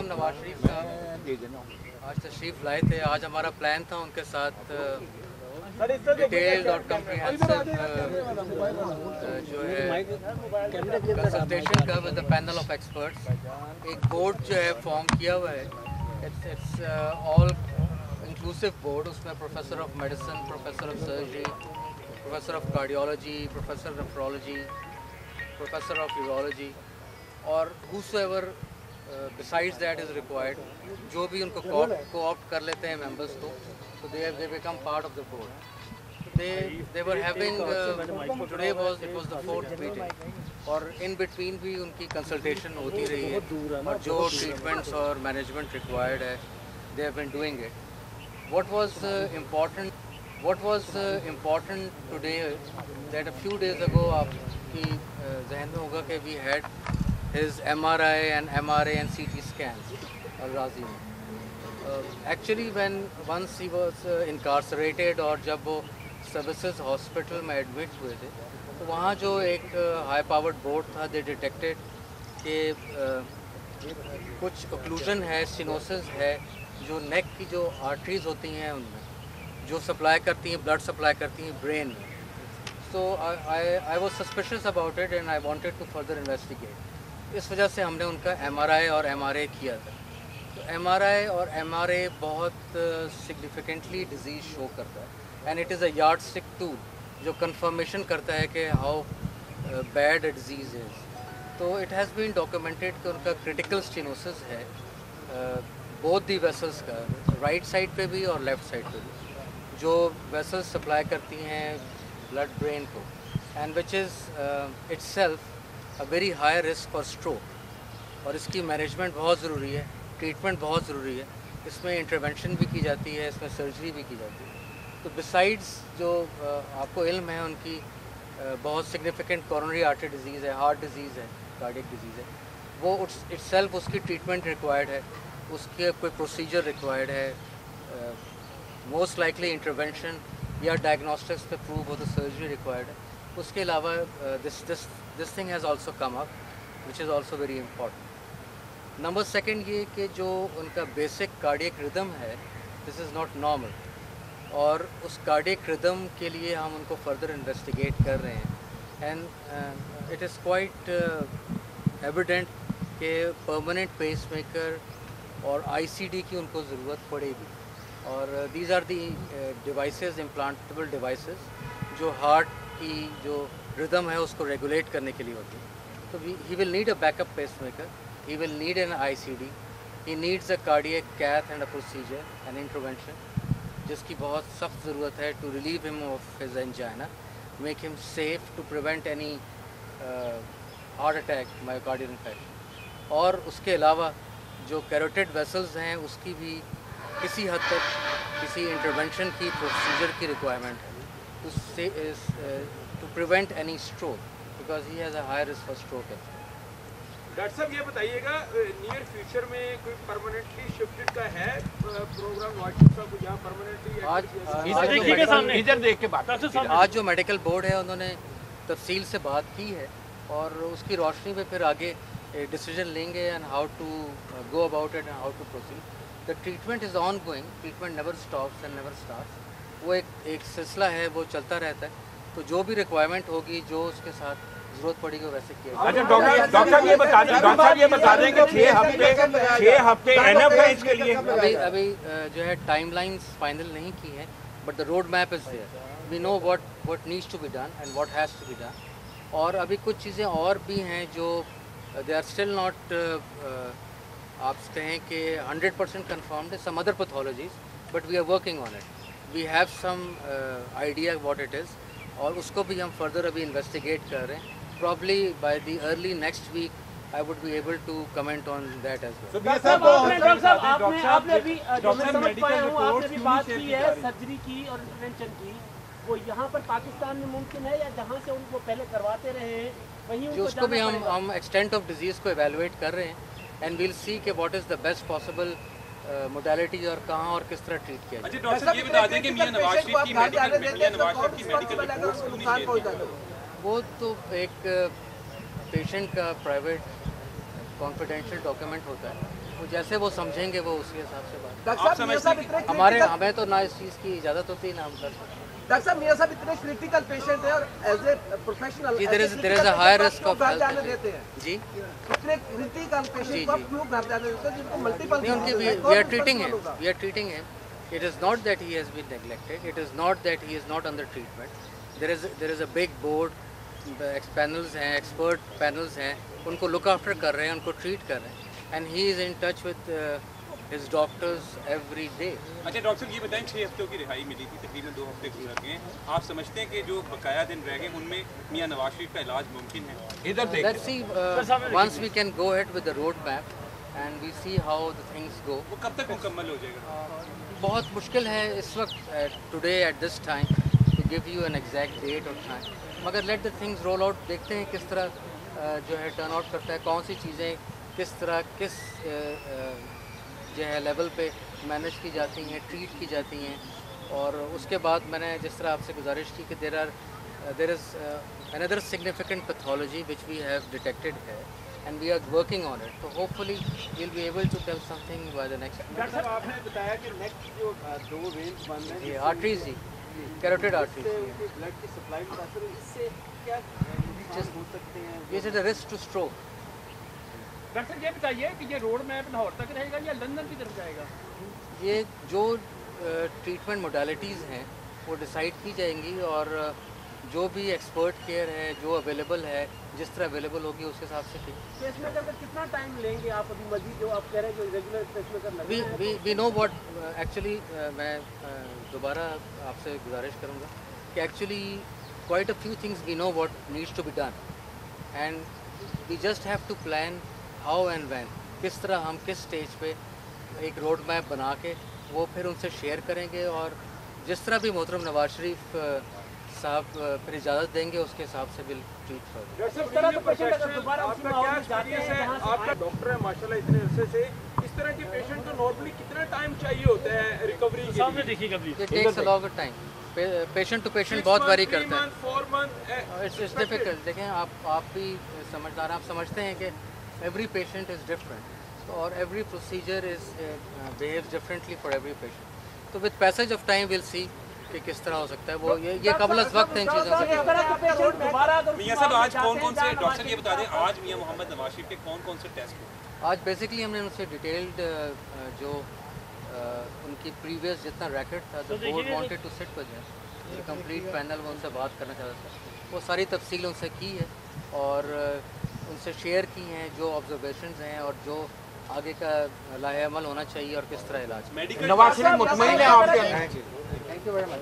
हम नवाज शरीफ साहब आज तशरीफ़ लाए थे। आज हमारा प्लान था उनके साथ डिटेल्ड और कम्प्रिहेंसिव जो है कंसल्टेशन का with the panel of experts. एक बोर्ड जो है फॉर्म किया हुआ है, इट्स ऑल इंक्लूसिव बोर्ड। उसमें professor of medicine, professor of surgery, professor of cardiology, professor of nephrology, professor of urology और whosoever besides that is required, जो भी उनको co-opt कर लेते हैं members को, so they become part of the board. They were having today was the fourth meeting और in between भी उनकी consultation होती रही है और जो treatments और management required है, they have been doing it. What was important today that a few days ago आपकी जहन में होगा कि we had his MRI and MRA and CT scans al-Razi में। Actually once he was incarcerated और जब वो सर्विसेज हॉस्पिटल में एडमिट हुए थे तो वहाँ जो एक हाई पावर्ड बोर्ड था, दे डिटेक्टेड कि कुछ ओक्लूजन है, स्टेनोसिस है, जो नेक की जो आर्टरीज होती हैं उनमें जो सप्लाई करती हैं, ब्लड सप्लाई करती हैं ब्रेन में। So I was suspicious about it and I wanted to further investigate. इस वजह से हमने उनका MRI और MRA किया था। तो MRI और MRA बहुत सिग्निफिकेंटली डिजीज़ शो करता है and it is a yardstick tool जो कंफर्मेशन करता है कि हाउ बैड डिजीज़ इज़। तो इट हैज़ बीन डॉक्यूमेंटेड कि उनका क्रिटिकल स्टेनोसिस है बोथ दी वेसल्स का, राइट साइड पे भी और लेफ़्ट साइड पे भी, जो वेसल्स सप्लाई करती हैं ब्लड ब्रेन को and which is itself a very high risk for stroke. और इसकी मैनेजमेंट बहुत ज़रूरी है, ट्रीटमेंट बहुत ज़रूरी है, इसमें इंटरवेंशन भी की जाती है, इसमें सर्जरी भी की जाती है। तो बिसाइड्स जो आपको इल्म है उनकी बहुत सिग्निफिकेंट कोरोनरी आर्टरी डिजीज़ है, हार्ट डिजीज़ है, कार्डियक डिजीज़ है, वो इटसेल्फ उसकी ट्रीटमेंट रिक्वायर्ड है, उसके कोई प्रोसीजर रिक्वायर्ड है, मोस्ट लाइकली इंटरवेंशन या डायग्नोस्टिक्स पे प्रूव हो तो सर्जरी रिक्वायर्ड है। उसके अलावा this thing has also come up which is also very important. Number second ये कि जो उनका बेसिक कार्डियक रिदम है दिस इज़ नॉट नॉर्मल और उस कार्डियक रिदम के लिए हम उनको फर्दर इन्वेस्टिगेट कर रहे हैं and it is quite evident कि परमानेंट पेस मेकर और ICD की उनको ज़रूरत पड़ेगी। और these are the devices, implantable devices जो हार्ट की जो रिदम है उसको रेगुलेट करने के लिए होती है। तो he will need a backup pace maker, he will need an ICD, he needs a cardiac cath and a procedure, an intervention, जिसकी बहुत सख्त ज़रूरत है to relieve him of his angina, make him safe to prevent any heart attack, myocardial infarction। और उसके अलावा जो carotid vessels हैं उसकी भी किसी हद तक किसी इंटरवेंशन की प्रोसीजर की रिक्वायरमेंट है उससे to prevent any stroke because he has a high risk for stroke. Doctor साहब ये बताइएगा नियर फ्यूचर में कोई परमानेंटली शिफ्टेड का है प्रोग्राम व्हाट्सएप का कुछ यहाँ परमानेंटली इधर देख के बात। आज जो मेडिकल बोर्ड है उन्होंने तफसील से बात की है और उसकी रोशनी में फिर आगे डिसीजन लेंगे and how to go about it and how to proceed. The treatment is ongoing, treatment never stops and never starts. वो एक सिलसिला है, वो चलता रहता है। तो जो भी रिक्वायरमेंट होगी, जो उसके साथ जरूरत पड़ेगी वैसे किया। अच्छा डॉक्टर साहब ये बता दें कि 6 हफ्ते एनफ है इसके लिए। अभी जो है टाइमलाइंस फाइनल नहीं की है but the road map is there, we know what needs to be done and what has to be done. और अभी कुछ चीज़ें और भी हैं जो दे आर स्टिल नॉट आप कहें कि 100% कन्फर्म्ड है, some other pathologies but we are working on it, we have some idea what it is और उसको भी हम फर्दर अभी इन्वेस्टिगेट कर रहे हैं। Probably by the early next week, I would be able to comment on that as well. Doctor साहब आपने अभी जो मैं समझ पाया हूँ आपने अभी बात की है सर्जरी की और इंटरवेंशन की, वो यहाँ पर पाकिस्तान में मुमकिन है या जहाँ से उनको पहले करवाते रहे हैं वहीं उनको उसको भी हम एक्सटेंट ऑफ डिजीज़ को एवेलुएट कर रहे हैं एंड वील सी कि what is the best possible modality और कहाँ और किस तरह ट्रीट किया जाए। अच्छा डॉक्टर साहब ये बता दें कि मियां नवाज शरीफ की मेडिकल रिपोर्ट्स वो तो एक पेशेंट का प्राइवेट कॉन्फिडेंशियल डॉक्यूमेंट होता है, वो जैसे वो समझेंगे वो उसी हिसाब से बात। डॉक्टर साहब मियां साहब इतने हमें तो ना इस चीज़ की इजाज़त होती है ना हम कर सकते। डॉक्टर साहब मियां साहब इतने क्रिटिकल पेशेंट है और एज ए प्रोफेशनल जी, there is a high risk of घर health जाने देते हैं जी। इतने क्रिटिकल पेशेंट को आप क्यों घर जाने देते हैं जिनको मल्टीपल नहीं, उनकी we are treating him. It is not that he has been neglected. It is not that he is not under treatment. There is a big board, panels हैं, expert panels हैं, उनको look after कर रहे हैं, उनको treat कर रहे हैं, and he is in touch with his doctors every day. अच्छा डॉक्टर साहब ये बताएं 6 हफ्तों की रिहाई मिली थी, तकरीबन 2 हफ्ते गुजर गए हैं, आप समझते हैं कि जो बकाया दिन रह गए उनमें मियां नवाज शरीफ का इलाज मुमकिन है? इधर देखिए। Let's see once we can go ahead with the road map and we see how the things go. वो कब तक मुकम्मल हो जाएगा? बहुत मुश्किल है इस वक्त today at this time to give you an exact date or time, मगर let the things roll out, देखते हैं किस तरह जो है टर्न आउट करता है, कौन सी चीज़ें किस तरह किस जो है लेवल पे मैनेज की जाती हैं, ट्रीट की जाती हैं, और उसके बाद मैंने जिस तरह आपसे गुजारिश की कि there is another significant pathology which we have detected here and we are working on it, so hopefully we'll be able to tell something by the next. Doctor साहब आपने बताया कि नेक जो 2 वेन्स बंद हैं, ये आर्टरीज जी, कैरोटिड आर्टरीज, ब्लड की supply मुतासर, इससे क्या हो सकते हैं? This is a risk two stroke. Doctor ये बताइए कि ये रोड मैप लाहौर तक रहेगा या लंदन की तरफ जाएगा? ये जो ट्रीटमेंट मोडालिटीज़ हैं वो डिसाइड की जाएंगी और जो भी एक्सपर्ट केयर है जो अवेलेबल है, जिस तरह अवेलेबल होगी उस हिसाब से ठीक। पेसमेकर का कितना टाइम लेंगे आप अभी मजीद, जो आप कह रहे हैं जो रेगुलर पेसमेकर लगे? वी नो व्हाट एक्चुअली, मैं दोबारा आपसे गुजारिश करूँगा कि actually quite a few things we know what needs to be done and we just have to plan how and when, किस तरह हम किस स्टेज पे एक रोड मैप बना के वो फिर उनसे शेयर करेंगे, और जिस तरह भी मोहतरम नवाज शरीफ साहब फिर इजाज़त देंगे उसके हिसाब से बिल ट्रीट कर। आपका डॉक्टर है माशाल्लाह इतने अरसे से, इस तरह के पेशेंट को नॉर्मली कितना टाइम चाहिए होता है रिकवरी के लिए? It takes a longer time. Patient to patient बहुत वारी करता है। 4 months इट्स डिफिकल्ट। देखें आप भी समझदार, आप समझते हैं कि एवरी पेशेंट इज़ डिफरेंट और every procedure is behaves differently for every patient, तो with passage of time will see कि किस तरह हो सकता है। वो ये कबल वक्त है इन चीज़ों से। मियां साहब आज कौन-कौन से, डॉक्टर साहब ये बता दें, आज मियां मोहम्मद नवाज शरीफ के कौन-कौन से टेस्ट हुए? आज बेसिकली हमने उनसे डिटेल्ड जो उनकी प्रीवियस जितना रैकेट था, the board wanted to sit with him, complete panel में उनसे बात करना चाहता था, वो सारी तफसील उनसे की है और उनसे शेयर की हैं जो ऑब्जर्वेशंस हैं और जो आगे का लाहे अमल होना चाहिए और किस तरह इलाज। नवाज शरीफ मुतमईन है आपके? Thank you very much.